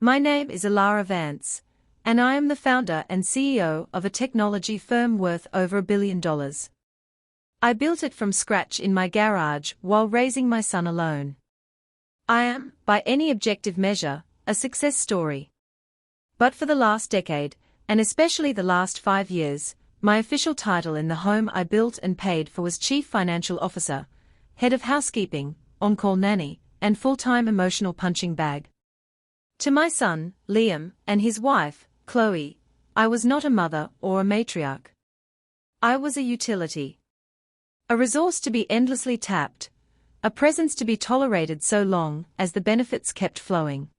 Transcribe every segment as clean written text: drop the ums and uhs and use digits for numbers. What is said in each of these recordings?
My name is Alara Vance, and I am the founder and CEO of a technology firm worth over $1 billion. I built it from scratch in my garage while raising my son alone. I am, by any objective measure, a success story. But for the last decade, and especially the last 5 years, my official title in the home I built and paid for was Chief Financial Officer, Head of Housekeeping, On-Call Nanny, and Full-Time Emotional Punching Bag. To my son, Liam, and his wife, Chloe, I was not a mother or a matriarch. I was a utility. A resource to be endlessly tapped, a presence to be tolerated so long as the benefits kept flowing.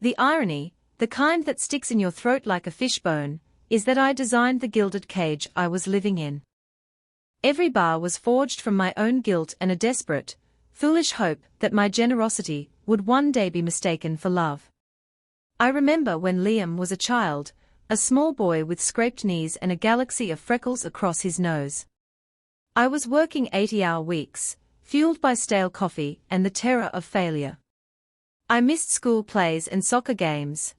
The irony, the kind that sticks in your throat like a fishbone, is that I designed the gilded cage I was living in. Every bar was forged from my own guilt and a desperate, foolish hope that my generosity would one day be mistaken for love. I remember when Liam was a child, a small boy with scraped knees and a galaxy of freckles across his nose. I was working 80-hour weeks, fueled by stale coffee and the terror of failure. I missed school plays and soccer games.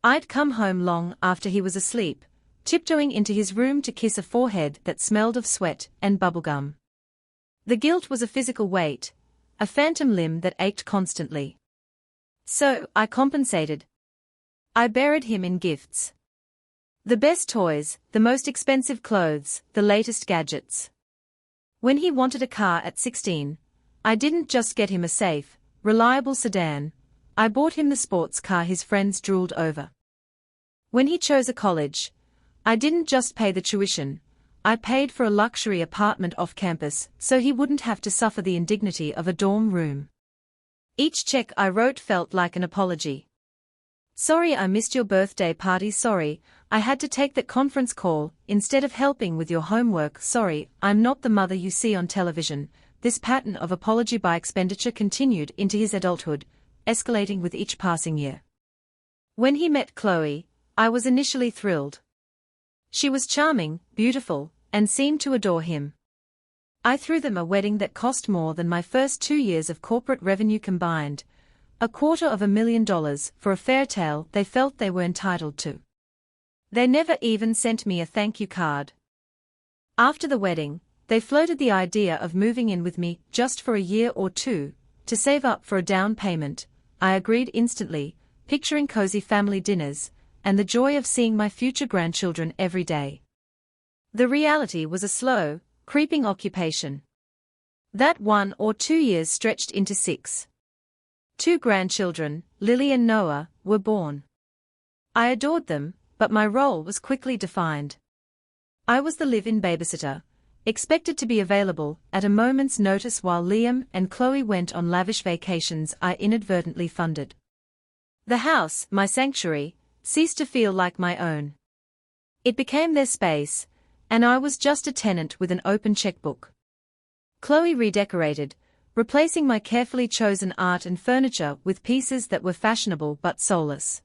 I'd come home long after he was asleep, tiptoeing into his room to kiss a forehead that smelled of sweat and bubblegum. The guilt was a physical weight, a phantom limb that ached constantly. So, I compensated. I buried him in gifts. The best toys, the most expensive clothes, the latest gadgets. When he wanted a car at 16, I didn't just get him a safe, reliable sedan, I bought him the sports car his friends drooled over. When he chose a college, I didn't just pay the tuition, I paid for a luxury apartment off campus so he wouldn't have to suffer the indignity of a dorm room. Each check I wrote felt like an apology. Sorry I missed your birthday party, sorry, I had to take that conference call instead of helping with your homework, sorry, I'm not the mother you see on television. This pattern of apology by expenditure continued into his adulthood, escalating with each passing year. When he met Chloe, I was initially thrilled. She was charming, beautiful, and seemed to adore him. I threw them a wedding that cost more than my first 2 years of corporate revenue combined, $250,000 for a fairytale they felt they were entitled to. They never even sent me a thank you card. After the wedding, they floated the idea of moving in with me just for a year or two, to save up for a down payment. I agreed instantly, picturing cozy family dinners, and the joy of seeing my future grandchildren every day. The reality was a slow, creeping occupation. That 1 or 2 years stretched into 6. 2 grandchildren, Lily and Noah, were born. I adored them, but my role was quickly defined. I was the live-in babysitter, expected to be available at a moment's notice while Liam and Chloe went on lavish vacations I inadvertently funded. The house, my sanctuary, ceased to feel like my own. It became their space, and I was just a tenant with an open checkbook. Chloe redecorated, replacing my carefully chosen art and furniture with pieces that were fashionable but soulless.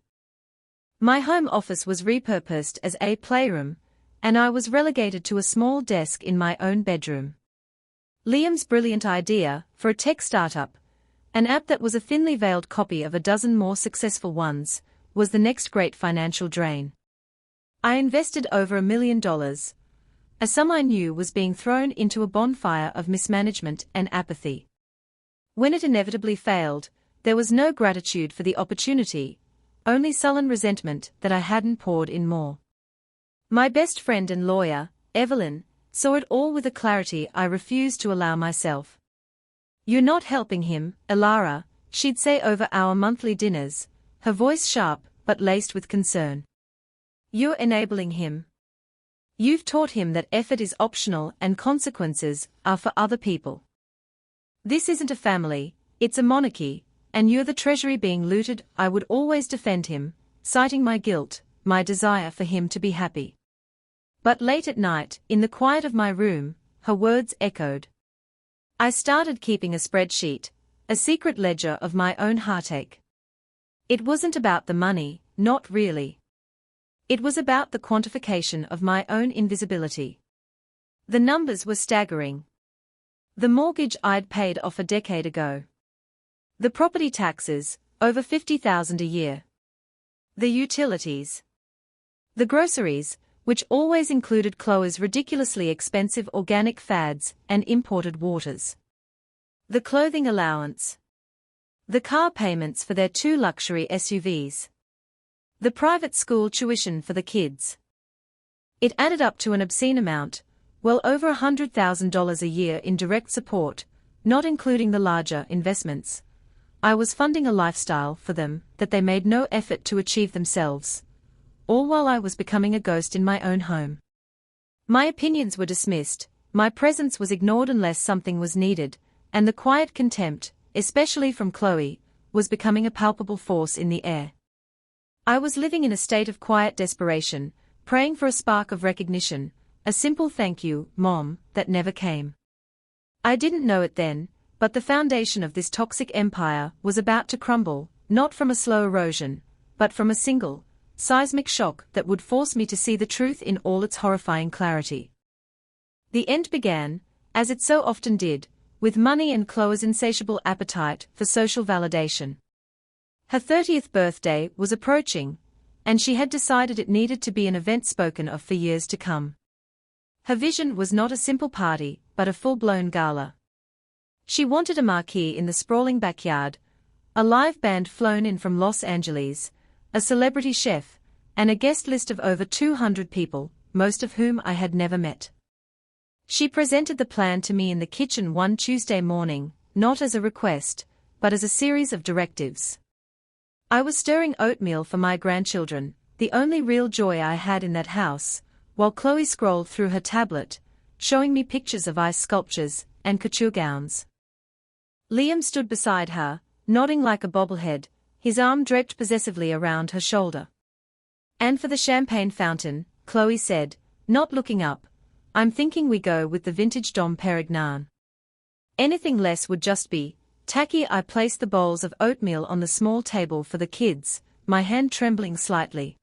My home office was repurposed as a playroom, and I was relegated to a small desk in my own bedroom. Liam's brilliant idea for a tech startup, an app that was a thinly veiled copy of a dozen more successful ones, was the next great financial drain. I invested over $1 million, a sum I knew was being thrown into a bonfire of mismanagement and apathy. When it inevitably failed, there was no gratitude for the opportunity, only sullen resentment that I hadn't poured in more. My best friend and lawyer, Evelyn, saw it all with a clarity I refused to allow myself. "You're not helping him, Alara," she'd say over our monthly dinners, her voice sharp but laced with concern. "You're enabling him. You've taught him that effort is optional and consequences are for other people. This isn't a family, it's a monarchy, and you're the treasury being looted." I would always defend him, citing my guilt, my desire for him to be happy. But late at night, in the quiet of my room, her words echoed. I started keeping a spreadsheet, a secret ledger of my own heartache. It wasn't about the money, not really. It was about the quantification of my own invisibility. The numbers were staggering. The mortgage I'd paid off a decade ago. The property taxes, over $50,000 a year. The utilities. The groceries, which always included Chloe's ridiculously expensive organic fads and imported waters. The clothing allowance. The car payments for their 2 luxury SUVs. The private school tuition for the kids. It added up to an obscene amount, well over $100,000 a year in direct support, not including the larger investments. I was funding a lifestyle for them that they made no effort to achieve themselves, all while I was becoming a ghost in my own home. My opinions were dismissed, my presence was ignored unless something was needed, and the quiet contempt, especially from Chloe, was becoming a palpable force in the air. I was living in a state of quiet desperation, praying for a spark of recognition, a simple thank you, Mom, that never came. I didn't know it then, but the foundation of this toxic empire was about to crumble, not from a slow erosion, but from a single, seismic shock that would force me to see the truth in all its horrifying clarity. The end began, as it so often did, with money and Chloe's insatiable appetite for social validation. Her 30th birthday was approaching, and she had decided it needed to be an event spoken of for years to come. Her vision was not a simple party, but a full-blown gala. She wanted a marquee in the sprawling backyard, a live band flown in from Los Angeles, a celebrity chef, and a guest list of over 200 people, most of whom I had never met. She presented the plan to me in the kitchen one Tuesday morning, not as a request, but as a series of directives. I was stirring oatmeal for my grandchildren, the only real joy I had in that house, while Chloe scrolled through her tablet, showing me pictures of ice sculptures and couture gowns. Liam stood beside her, nodding like a bobblehead, his arm draped possessively around her shoulder. And for the champagne fountain, Chloe said, not looking up, I'm thinking we go with the vintage Dom Perignon. Anything less would just be tacky. I placed the bowls of oatmeal on the small table for the kids, my hand trembling slightly.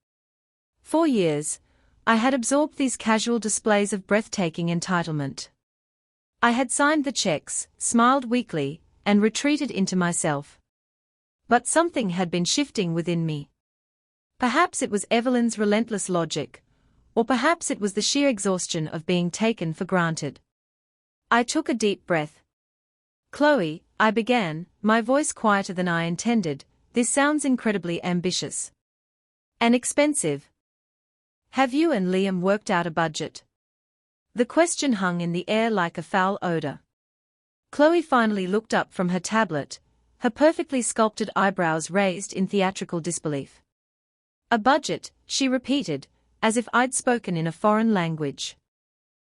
For years, I had absorbed these casual displays of breathtaking entitlement. I had signed the checks, smiled weakly, and retreated into myself. But something had been shifting within me. Perhaps it was Evelyn's relentless logic, or perhaps it was the sheer exhaustion of being taken for granted. I took a deep breath. Chloe, I began, my voice quieter than I intended, this sounds incredibly ambitious. And expensive. Have you and Liam worked out a budget? The question hung in the air like a foul odor. Chloe finally looked up from her tablet, her perfectly sculpted eyebrows raised in theatrical disbelief. A budget, she repeated, as if I'd spoken in a foreign language.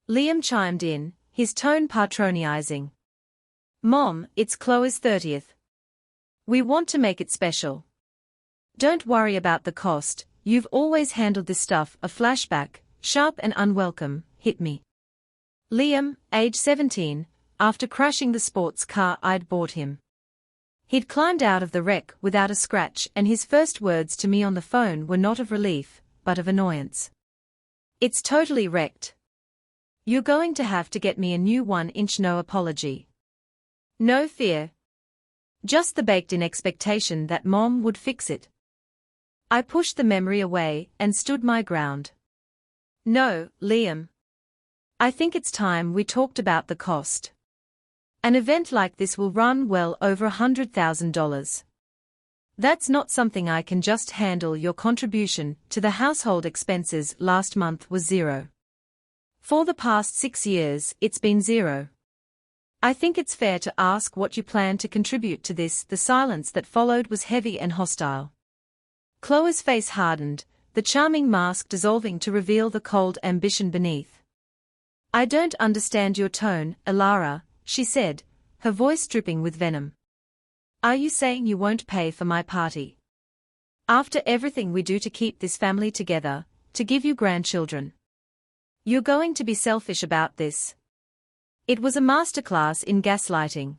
Liam chimed in, his tone patronizing. Mom, it's Chloe's 30th. We want to make it special. Don't worry about the cost, you've always handled this stuff. A flashback, sharp and unwelcome, hit me. Liam, age 17, after crashing the sports car I'd bought him. He'd climbed out of the wreck without a scratch, and his first words to me on the phone were not of relief, but of annoyance. It's totally wrecked. You're going to have to get me a new 1-inch, no apology. No fear. Just the baked-in expectation that Mom would fix it. I pushed the memory away and stood my ground. No, Liam. I think it's time we talked about the cost. An event like this will run well over $100,000. That's not something I can just handle. Your contribution to the household expenses last month was $0. For the past 6 years, it's been $0. I think it's fair to ask what you plan to contribute to this. The silence that followed was heavy and hostile. Chloe's face hardened, the charming mask dissolving to reveal the cold ambition beneath. I don't understand your tone, Alara, she said, her voice dripping with venom. Are you saying you won't pay for my party? After everything we do to keep this family together, to give you grandchildren. You're going to be selfish about this. It was a masterclass in gaslighting.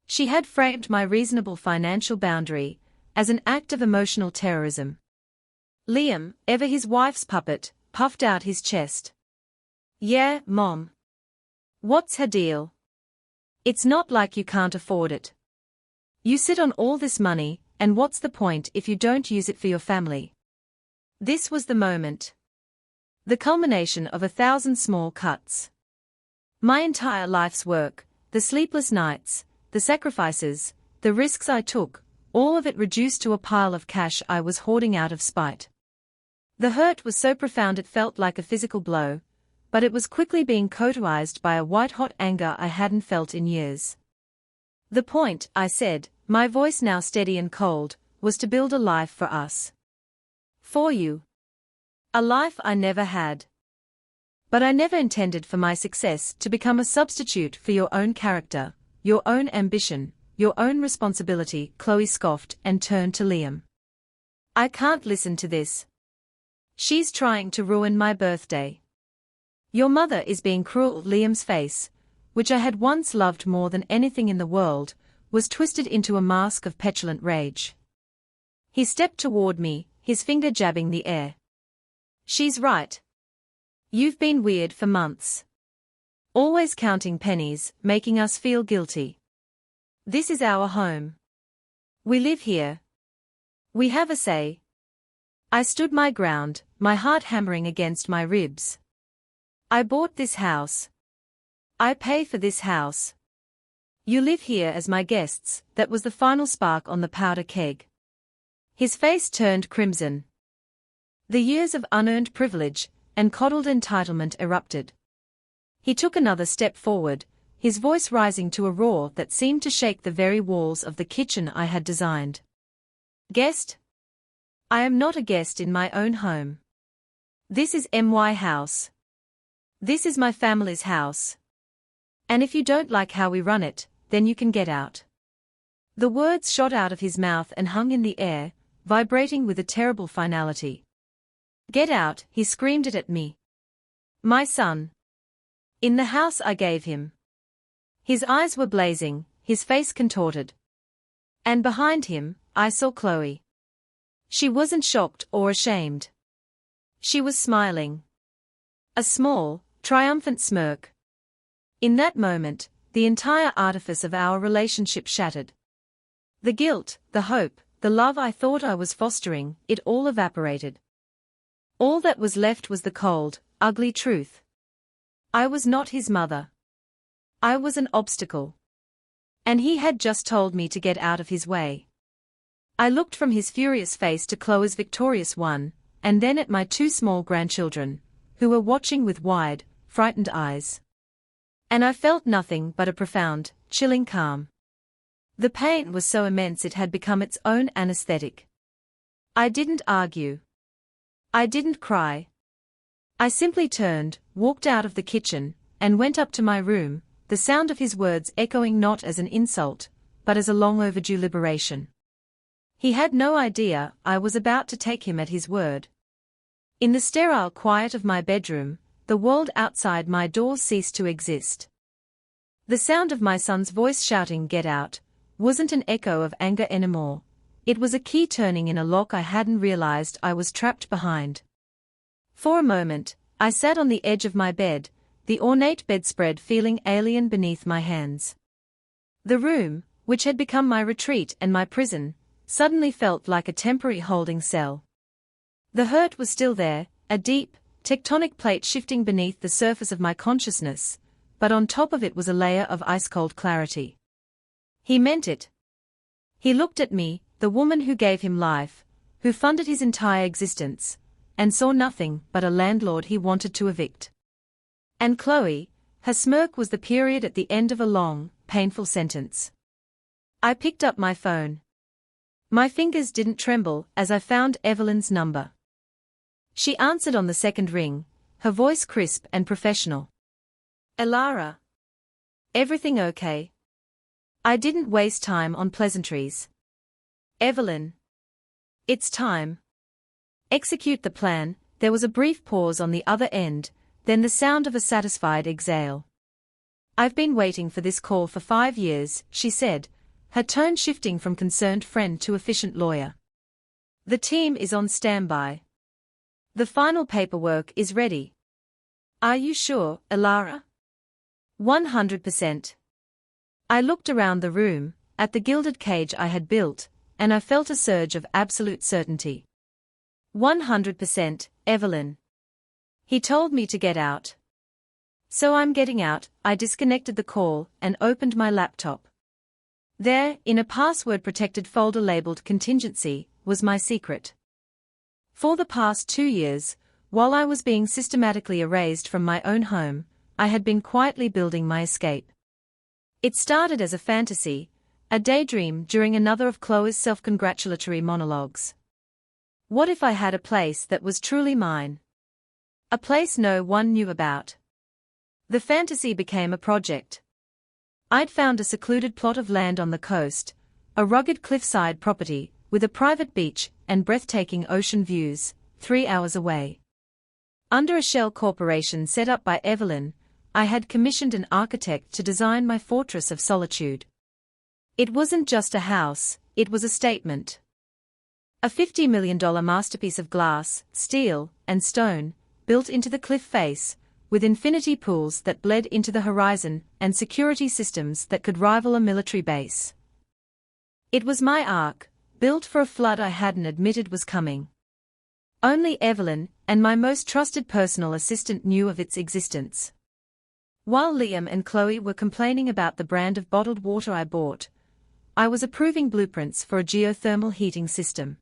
She had framed my reasonable financial boundary as an act of emotional terrorism. Liam, ever his wife's puppet, puffed out his chest. Yeah, Mom. What's her deal? It's not like you can't afford it. You sit on all this money, and what's the point if you don't use it for your family? This was the moment. The culmination of 1,000 small cuts. My entire life's work, the sleepless nights, the sacrifices, the risks I took, all of it reduced to a pile of cash I was hoarding out of spite. The hurt was so profound it felt like a physical blow, but it was quickly being cauterized by a white-hot anger I hadn't felt in years. The point, I said, my voice now steady and cold, was to build a life for us. For you. A life I never had. But I never intended for my success to become a substitute for your own character, your own ambition, your own responsibility. Chloe scoffed and turned to Liam. I can't listen to this. She's trying to ruin my birthday. Your mother is being cruel. Liam's face, which I had once loved more than anything in the world, was twisted into a mask of petulant rage. He stepped toward me, his finger jabbing the air. She's right. You've been weird for months. Always counting pennies, making us feel guilty. This is our home. We live here. We have a say. I stood my ground, my heart hammering against my ribs. I bought this house. I pay for this house. You live here as my guests. That was the final spark on the powder keg. His face turned crimson. The years of unearned privilege and coddled entitlement erupted. He took another step forward, his voice rising to a roar that seemed to shake the very walls of the kitchen I had designed. Guest? I am not a guest in my own home. This is my house. This is my family's house. And if you don't like how we run it, then you can get out. The words shot out of his mouth and hung in the air, vibrating with a terrible finality. Get out, he screamed it at me. My son. In the house I gave him. His eyes were blazing, his face contorted. And behind him, I saw Chloe. She wasn't shocked or ashamed. She was smiling. A small, triumphant smirk. In that moment, the entire artifice of our relationship shattered. The guilt, the hope, the love I thought I was fostering, it all evaporated. All that was left was the cold, ugly truth. I was not his mother. I was an obstacle. And he had just told me to get out of his way. I looked from his furious face to Chloe's victorious one, and then at my two small grandchildren, who were watching with wide, frightened eyes. And I felt nothing but a profound, chilling calm. The pain was so immense it had become its own anesthetic. I didn't argue. I didn't cry. I simply turned, walked out of the kitchen, and went up to my room, the sound of his words echoing not as an insult, but as a long overdue liberation. He had no idea I was about to take him at his word. In the sterile quiet of my bedroom, the world outside my door ceased to exist. The sound of my son's voice shouting "Get out" wasn't an echo of anger anymore. It was a key turning in a lock I hadn't realized I was trapped behind. For a moment, I sat on the edge of my bed, the ornate bedspread feeling alien beneath my hands. The room, which had become my retreat and my prison, suddenly felt like a temporary holding cell. The hurt was still there, a deep, tectonic plate shifting beneath the surface of my consciousness, but on top of it was a layer of ice-cold clarity. He meant it. He looked at me, the woman who gave him life, who funded his entire existence, and saw nothing but a landlord he wanted to evict. And Chloe, her smirk was the period at the end of a long, painful sentence. I picked up my phone. My fingers didn't tremble as I found Evelyn's number. She answered on the second ring, her voice crisp and professional. Elara. Everything okay? I didn't waste time on pleasantries. Evelyn. It's time. Execute the plan. There was a brief pause on the other end, then the sound of a satisfied exhale. I've been waiting for this call for 5 years, she said, her tone shifting from concerned friend to efficient lawyer. The team is on standby. The final paperwork is ready. Are you sure, Elara? 100%. I looked around the room, at the gilded cage I had built, and I felt a surge of absolute certainty. 100%, Evelyn. He told me to get out. So I'm getting out. I disconnected the call and opened my laptop. There, in a password-protected folder labeled contingency, was my secret. For the past 2 years, while I was being systematically erased from my own home, I had been quietly building my escape. It started as a fantasy, a daydream during another of Chloe's self-congratulatory monologues. What if I had a place that was truly mine? A place no one knew about. The fantasy became a project. I'd found a secluded plot of land on the coast, a rugged cliffside property, with a private beach and breathtaking ocean views, 3 hours away. Under a shell corporation set up by Evelyn, I had commissioned an architect to design my fortress of solitude. It wasn't just a house, it was a statement. A $50 million masterpiece of glass, steel, and stone, built into the cliff face, with infinity pools that bled into the horizon and security systems that could rival a military base. It was my ark, built for a flood I hadn't admitted was coming. Only Evelyn and my most trusted personal assistant knew of its existence. While Liam and Chloe were complaining about the brand of bottled water I bought, I was approving blueprints for a geothermal heating system.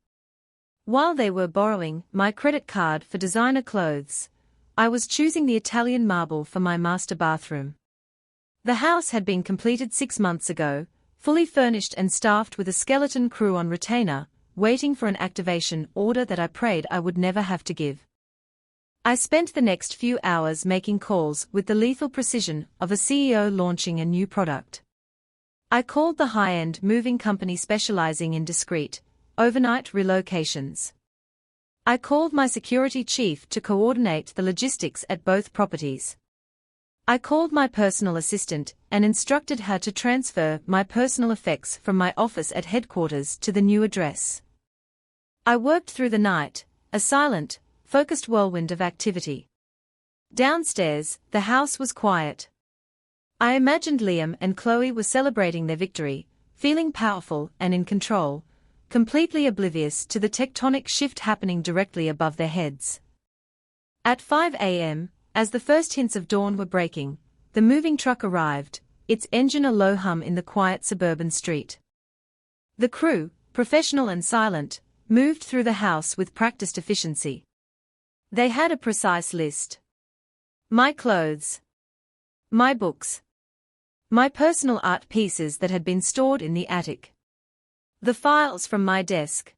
While they were borrowing my credit card for designer clothes, I was choosing the Italian marble for my master bathroom. The house had been completed 6 months ago, fully furnished and staffed with a skeleton crew on retainer, waiting for an activation order that I prayed I would never have to give. I spent the next few hours making calls with the lethal precision of a CEO launching a new product. I called the high-end moving company specializing in discreet, overnight relocations. I called my security chief to coordinate the logistics at both properties. I called my personal assistant and instructed her to transfer my personal effects from my office at headquarters to the new address. I worked through the night, a silent, focused whirlwind of activity. Downstairs, the house was quiet. I imagined Liam and Chloe were celebrating their victory, feeling powerful and in control, completely oblivious to the tectonic shift happening directly above their heads. At 5 a.m., as the first hints of dawn were breaking, the moving truck arrived, its engine a low hum in the quiet suburban street. The crew, professional and silent, moved through the house with practiced efficiency. They had a precise list. My clothes. My books. My personal art pieces that had been stored in the attic. The files from my desk.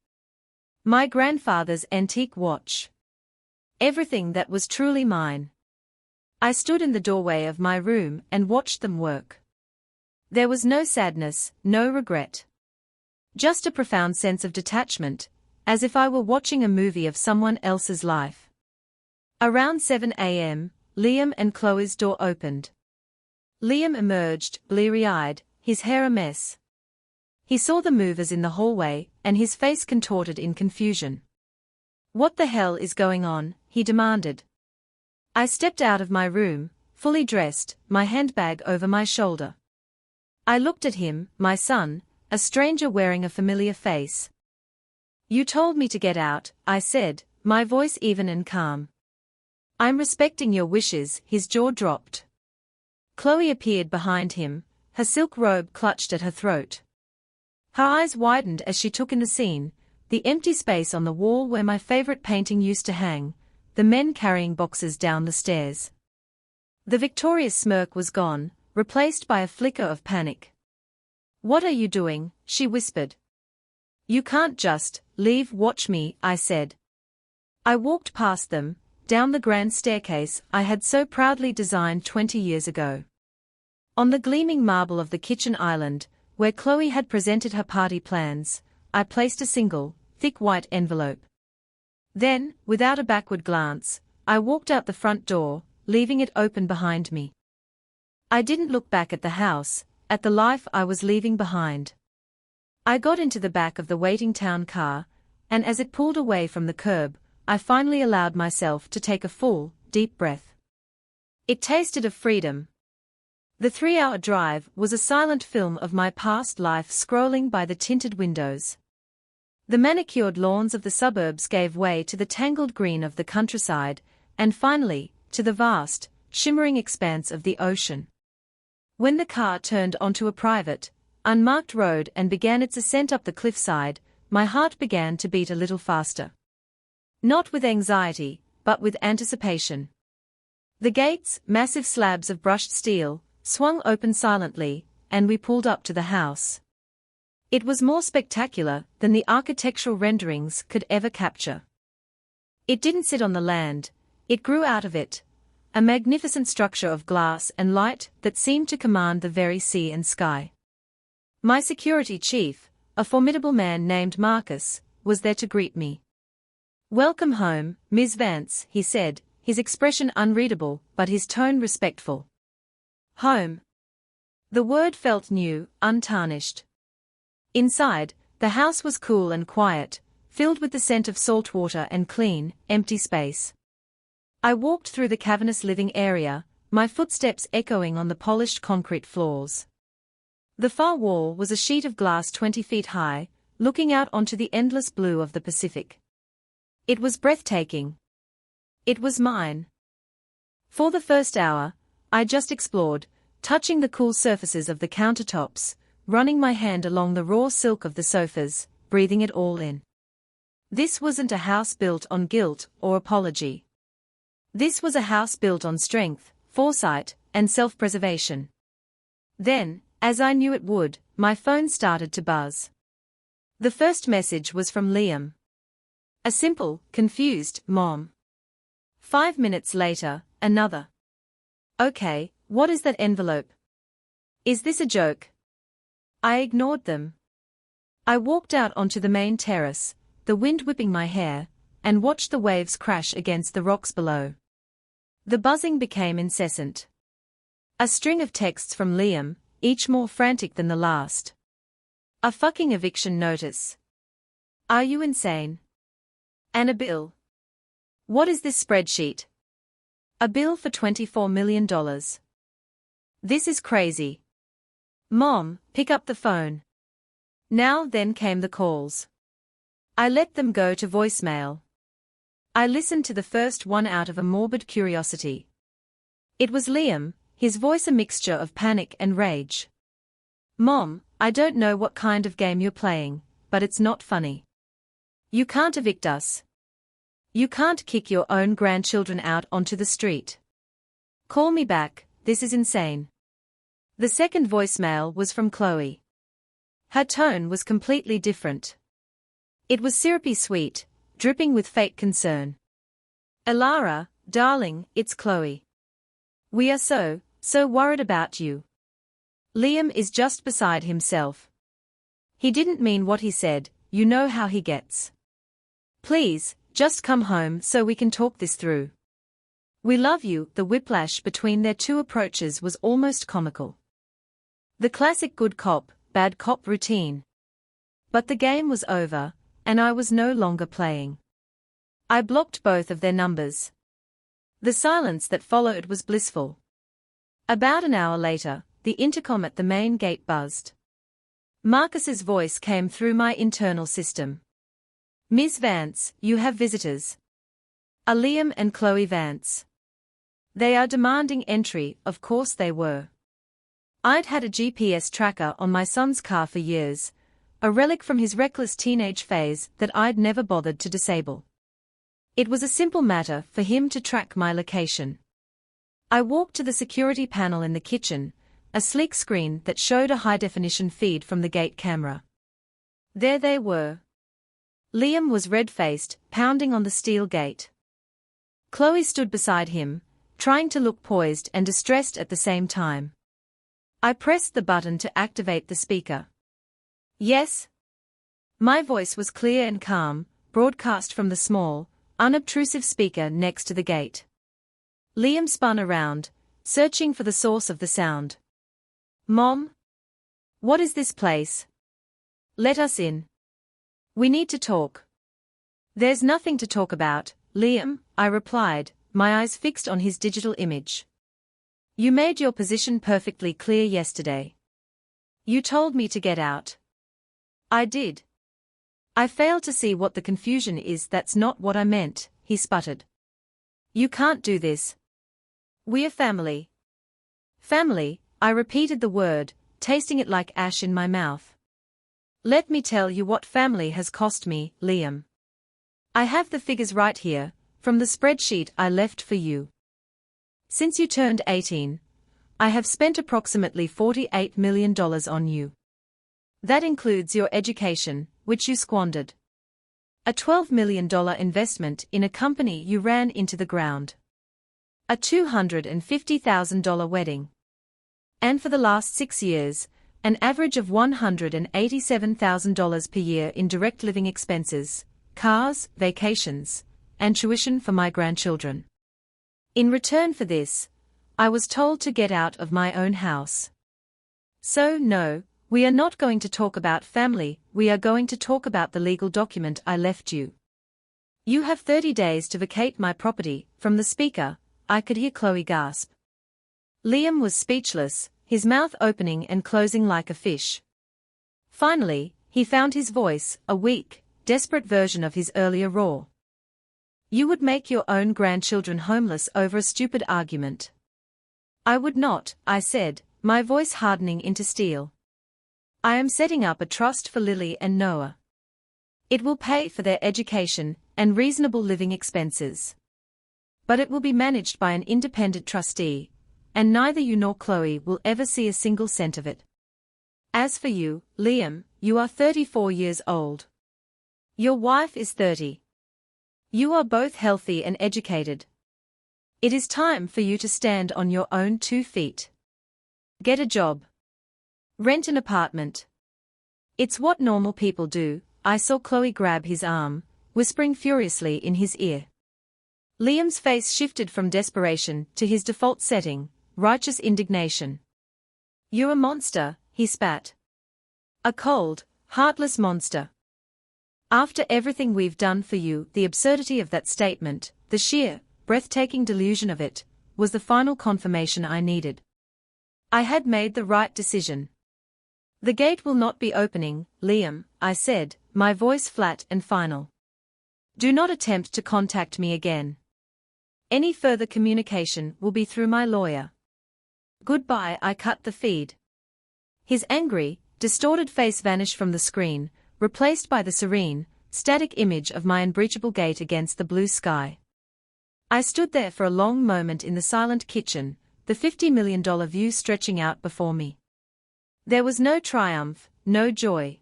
My grandfather's antique watch. Everything that was truly mine. I stood in the doorway of my room and watched them work. There was no sadness, no regret. Just a profound sense of detachment, as if I were watching a movie of someone else's life. Around 7 a.m., Liam and Chloe's door opened. Liam emerged, bleary-eyed, his hair a mess. He saw the movers in the hallway, and his face contorted in confusion. "What the hell is going on?" he demanded. I stepped out of my room, fully dressed, my handbag over my shoulder. I looked at him, my son, a stranger wearing a familiar face. "You told me to get out," I said, my voice even and calm. "I'm respecting your wishes." His jaw dropped. Chloe appeared behind him, her silk robe clutched at her throat. Her eyes widened as she took in the scene, the empty space on the wall where my favorite painting used to hang, the men carrying boxes down the stairs. The victorious smirk was gone, replaced by a flicker of panic. "What are you doing?" she whispered. "You can't just leave." "Watch me," I said. I walked past them, down the grand staircase I had so proudly designed 20 years ago. On the gleaming marble of the kitchen island, where Chloe had presented her party plans, I placed a single, thick white envelope. Then, without a backward glance, I walked out the front door, leaving it open behind me. I didn't look back at the house, at the life I was leaving behind. I got into the back of the waiting town car, and as it pulled away from the curb, I finally allowed myself to take a full, deep breath. It tasted of freedom. The 3-hour drive was a silent film of my past life scrolling by the tinted windows. The manicured lawns of the suburbs gave way to the tangled green of the countryside, and finally, to the vast, shimmering expanse of the ocean. When the car turned onto a private, unmarked road and began its ascent up the cliffside, my heart began to beat a little faster. Not with anxiety, but with anticipation. The gates, massive slabs of brushed steel, swung open silently, and we pulled up to the house. It was more spectacular than the architectural renderings could ever capture. It didn't sit on the land, it grew out of it, a magnificent structure of glass and light that seemed to command the very sea and sky. My security chief, a formidable man named Marcus, was there to greet me. "Welcome home, Ms. Vance," he said, his expression unreadable but his tone respectful. Home. The word felt new, untarnished. Inside, the house was cool and quiet, filled with the scent of salt water and clean, empty space. I walked through the cavernous living area, my footsteps echoing on the polished concrete floors. The far wall was a sheet of glass 20 feet high, looking out onto the endless blue of the Pacific. It was breathtaking. It was mine. For the first hour, I just explored, touching the cool surfaces of the countertops, running my hand along the raw silk of the sofas, breathing it all in. This wasn't a house built on guilt or apology. This was a house built on strength, foresight, and self-preservation. Then, as I knew it would, my phone started to buzz. The first message was from Liam. A simple, confused, "Mom." 5 minutes later, another. "Okay, what is that envelope? Is this a joke?" I ignored them. I walked out onto the main terrace, the wind whipping my hair, and watched the waves crash against the rocks below. The buzzing became incessant. A string of texts from Liam, each more frantic than the last. "A fucking eviction notice. Are you insane? And a bill. What is this spreadsheet? A bill for $24 million. This is crazy. Mom, pick up the phone." Now then came the calls. I let them go to voicemail. I listened to the first one out of a morbid curiosity. It was Liam, his voice a mixture of panic and rage. "Mom, I don't know what kind of game you're playing, but it's not funny. You can't evict us. You can't kick your own grandchildren out onto the street. Call me back, this is insane." The second voicemail was from Chloe. Her tone was completely different. It was syrupy sweet, dripping with fake concern. "Elara, darling, it's Chloe. We are so worried about you. Liam is just beside himself. He didn't mean what he said, you know how he gets. Please, just come home so we can talk this through. We love you." The whiplash between their two approaches was almost comical. The classic good cop, bad cop routine. But the game was over, and I was no longer playing. I blocked both of their numbers. The silence that followed was blissful. About an hour later, the intercom at the main gate buzzed. Marcus's voice came through my internal system. "Ms. Vance, you have visitors. Are Liam and Chloe Vance. They are demanding entry." Of course they were. I'd had a GPS tracker on my son's car for years, a relic from his reckless teenage phase that I'd never bothered to disable. It was a simple matter for him to track my location. I walked to the security panel in the kitchen, a sleek screen that showed a high-definition feed from the gate camera. There they were. Liam was red-faced, pounding on the steel gate. Chloe stood beside him, trying to look poised and distressed at the same time. I pressed the button to activate the speaker. "Yes?" My voice was clear and calm, broadcast from the small, unobtrusive speaker next to the gate. Liam spun around, searching for the source of the sound. "Mom? What is this place? Let us in. We need to talk." "There's nothing to talk about, Liam," I replied, my eyes fixed on his digital image. "You made your position perfectly clear yesterday. You told me to get out." "I did. I fail to see what the confusion is. That's not what I meant, he sputtered. You can't do this. We're family. Family, I repeated the word, tasting it like ash in my mouth. Let me tell you what family has cost me, Liam. I have the figures right here, from the spreadsheet I left for you. Since you turned 18, I have spent approximately $48 million on you. That includes your education, which you squandered. A $12 million investment in a company you ran into the ground. A $250,000 wedding. And for the last 6 years, an average of $187,000 per year in direct living expenses, cars, vacations, and tuition for my grandchildren. In return for this, I was told to get out of my own house. So no, we are not going to talk about family, we are going to talk about the legal document I left you. You have 30 days to vacate my property. From the speaker, I could hear Chloe gasp. Liam was speechless, his mouth opening and closing like a fish. Finally, he found his voice, a weak, desperate version of his earlier roar. You would make your own grandchildren homeless over a stupid argument. I would not, I said, my voice hardening into steel. I am setting up a trust for Lily and Noah. It will pay for their education and reasonable living expenses. But it will be managed by an independent trustee, and neither you nor Chloe will ever see a single cent of it. As for you, Liam, you are 34 years old. Your wife is 30. You are both healthy and educated. It is time for you to stand on your own 2 feet. Get a job. Rent an apartment. It's what normal people do. I saw Chloe grab his arm, whispering furiously in his ear. Liam's face shifted from desperation to his default setting, righteous indignation. You're a monster, he spat. A cold, heartless monster. After everything we've done for you, the absurdity of that statement, the sheer, breathtaking delusion of it, was the final confirmation I needed. I had made the right decision. The gate will not be opening, Liam, I said, my voice flat and final. Do not attempt to contact me again. Any further communication will be through my lawyer. Goodbye. I cut the feed. His angry, distorted face vanished from the screen, replaced by the serene, static image of my unbreachable gate against the blue sky. I stood there for a long moment in the silent kitchen, the $50 million view stretching out before me. There was no triumph, no joy.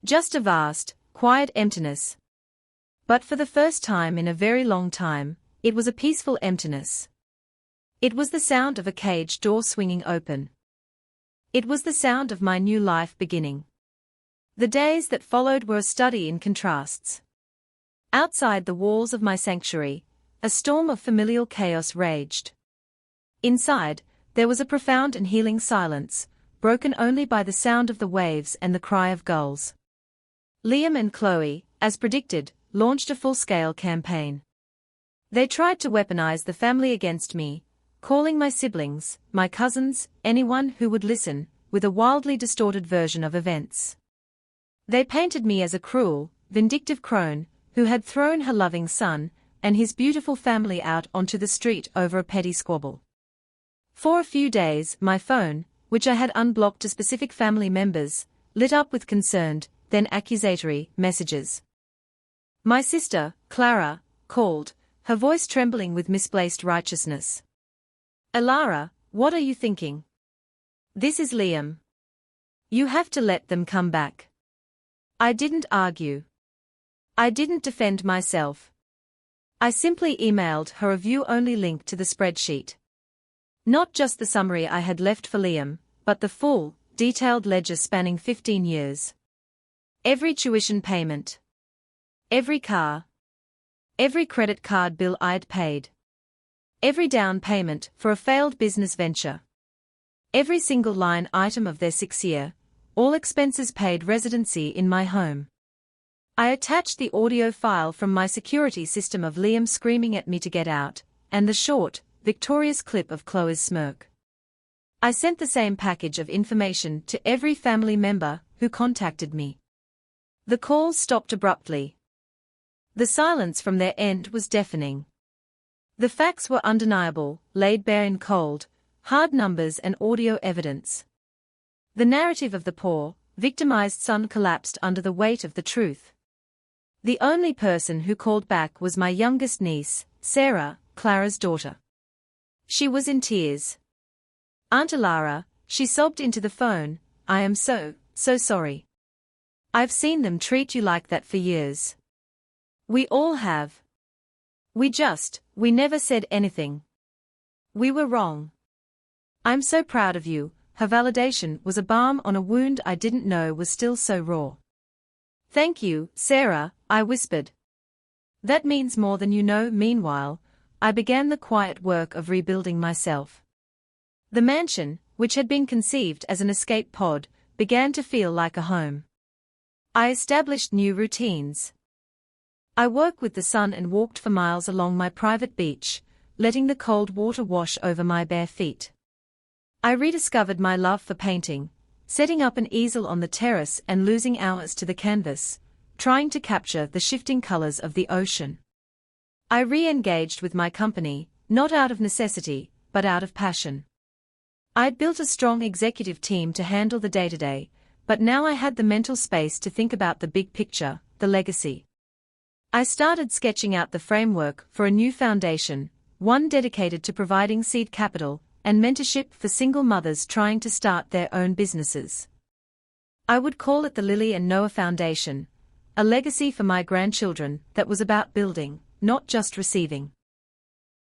Just a vast, quiet emptiness. But for the first time in a very long time, it was a peaceful emptiness. It was the sound of a cage door swinging open. It was the sound of my new life beginning. The days that followed were a study in contrasts. Outside the walls of my sanctuary, a storm of familial chaos raged. Inside, there was a profound and healing silence, broken only by the sound of the waves and the cry of gulls. Liam and Chloe, as predicted, launched a full-scale campaign. They tried to weaponize the family against me, calling my siblings, my cousins, anyone who would listen, with a wildly distorted version of events. They painted me as a cruel, vindictive crone, who had thrown her loving son and his beautiful family out onto the street over a petty squabble. For a few days, my phone, which I had unblocked to specific family members, lit up with concerned, then accusatory, messages. My sister, Clara, called, her voice trembling with misplaced righteousness. Alara, what are you thinking? This is Liam. You have to let them come back. I didn't argue. I didn't defend myself. I simply emailed her a view-only link to the spreadsheet. Not just the summary I had left for Liam, but the full, detailed ledger spanning 15 years. Every tuition payment. Every car. Every credit card bill I'd paid. Every down payment for a failed business venture. Every single line item of their 6-year, all expenses paid residency in my home. I attached the audio file from my security system of Liam screaming at me to get out, and the short, victorious clip of Chloe's smirk. I sent the same package of information to every family member who contacted me. The call stopped abruptly. The silence from their end was deafening. The facts were undeniable, laid bare in cold, hard numbers and audio evidence. The narrative of the poor, victimized son collapsed under the weight of the truth. The only person who called back was my youngest niece, Sarah, Clara's daughter. She was in tears. "Aunt Alara," she sobbed into the phone, "I am so sorry. I've seen them treat you like that for years. We all have. We never said anything. We were wrong. I'm so proud of you." Her validation was a balm on a wound I didn't know was still so raw. "Thank you, Sarah," I whispered. "That means more than you know." Meanwhile, I began the quiet work of rebuilding myself. The mansion, which had been conceived as an escape pod, began to feel like a home. I established new routines. I woke with the sun and walked for miles along my private beach, letting the cold water wash over my bare feet. I rediscovered my love for painting, setting up an easel on the terrace and losing hours to the canvas, trying to capture the shifting colors of the ocean. I re-engaged with my company, not out of necessity, but out of passion. I'd built a strong executive team to handle the day-to-day, but now I had the mental space to think about the big picture, the legacy. I started sketching out the framework for a new foundation, one dedicated to providing seed capital and mentorship for single mothers trying to start their own businesses. I would call it the Lily and Noah Foundation, a legacy for my grandchildren that was about building, not just receiving.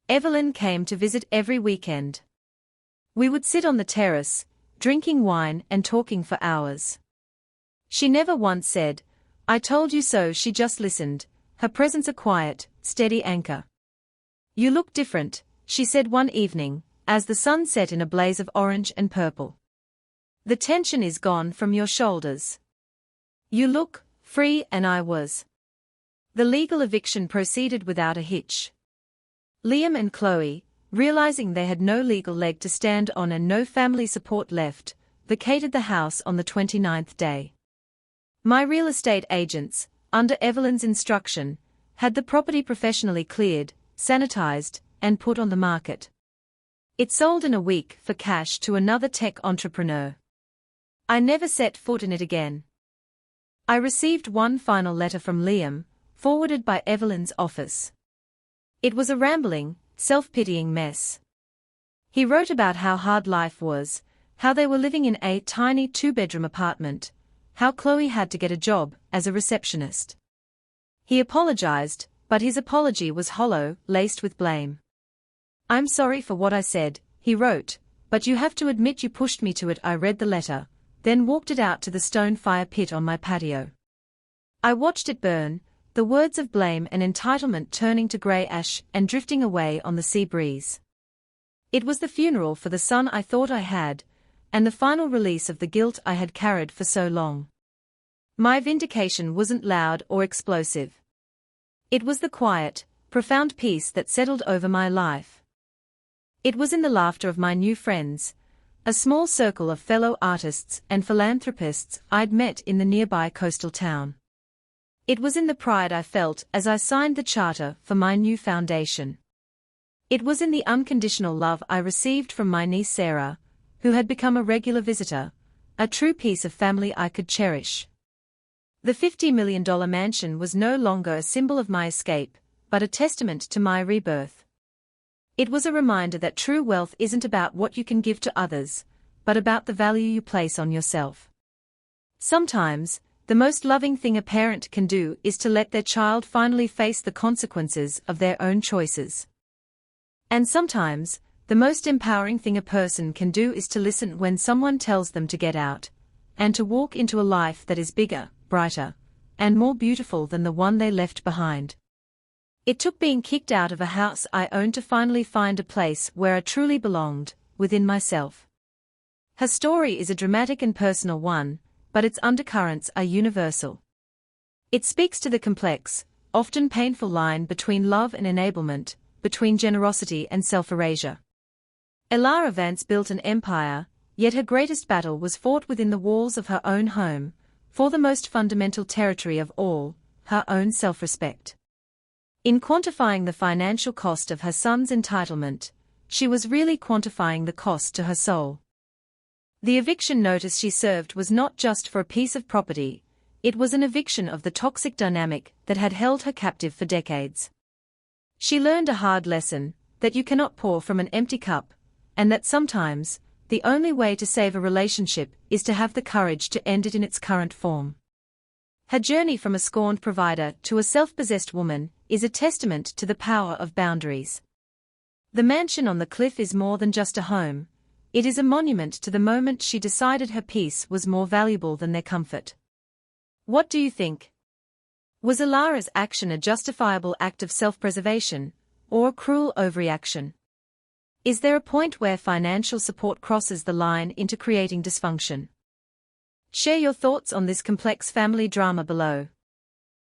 Evelyn came to visit every weekend. We would sit on the terrace, drinking wine and talking for hours. She never once said, "I told you so." She just listened, her presence a quiet, steady anchor. "You look different," she said one evening, as the sun set in a blaze of orange and purple. "The tension is gone from your shoulders. You look free." And I was. The legal eviction proceeded without a hitch. Liam and Chloe, realizing they had no legal leg to stand on and no family support left, vacated the house on the 29th day. My real estate agents, under Evelyn's instruction, had the property professionally cleared, sanitized, and put on the market. It sold in a week for cash to another tech entrepreneur. I never set foot in it again. I received one final letter from Liam, forwarded by Evelyn's office. It was a rambling, self-pitying mess. He wrote about how hard life was, how they were living in a tiny two-bedroom apartment, how Chloe had to get a job as a receptionist. He apologized, but his apology was hollow, laced with blame. "I'm sorry for what I said," he wrote, "but you have to admit you pushed me to it." I read the letter, then walked it out to the stone fire pit on my patio. I watched it burn, the words of blame and entitlement turning to grey ash and drifting away on the sea breeze. It was the funeral for the son I thought I had, and the final release of the guilt I had carried for so long. My vindication wasn't loud or explosive. It was the quiet, profound peace that settled over my life. It was in the laughter of my new friends, a small circle of fellow artists and philanthropists I'd met in the nearby coastal town. It was in the pride I felt as I signed the charter for my new foundation. It was in the unconditional love I received from my niece Sarah, who had become a regular visitor, a true piece of family I could cherish. The $50 million mansion was no longer a symbol of my escape, but a testament to my rebirth. It was a reminder that true wealth isn't about what you can give to others, but about the value you place on yourself. Sometimes, the most loving thing a parent can do is to let their child finally face the consequences of their own choices. And sometimes, the most empowering thing a person can do is to listen when someone tells them to get out, and to walk into a life that is bigger, brighter, and more beautiful than the one they left behind. It took being kicked out of a house I owned to finally find a place where I truly belonged, within myself. Her story is a dramatic and personal one, but its undercurrents are universal. It speaks to the complex, often painful line between love and enablement, between generosity and self-erasure. Alara Vance built an empire, yet her greatest battle was fought within the walls of her own home, for the most fundamental territory of all, her own self-respect. In quantifying the financial cost of her son's entitlement, she was really quantifying the cost to her soul. The eviction notice she served was not just for a piece of property, it was an eviction of the toxic dynamic that had held her captive for decades. She learned a hard lesson, that you cannot pour from an empty cup, and that sometimes, the only way to save a relationship is to have the courage to end it in its current form. Her journey from a scorned provider to a self-possessed woman is a testament to the power of boundaries. The mansion on the cliff is more than just a home, it is a monument to the moment she decided her peace was more valuable than their comfort. What do you think? Was Ilara's action a justifiable act of self-preservation, or a cruel overreaction? Is there a point where financial support crosses the line into creating dysfunction? Share your thoughts on this complex family drama below.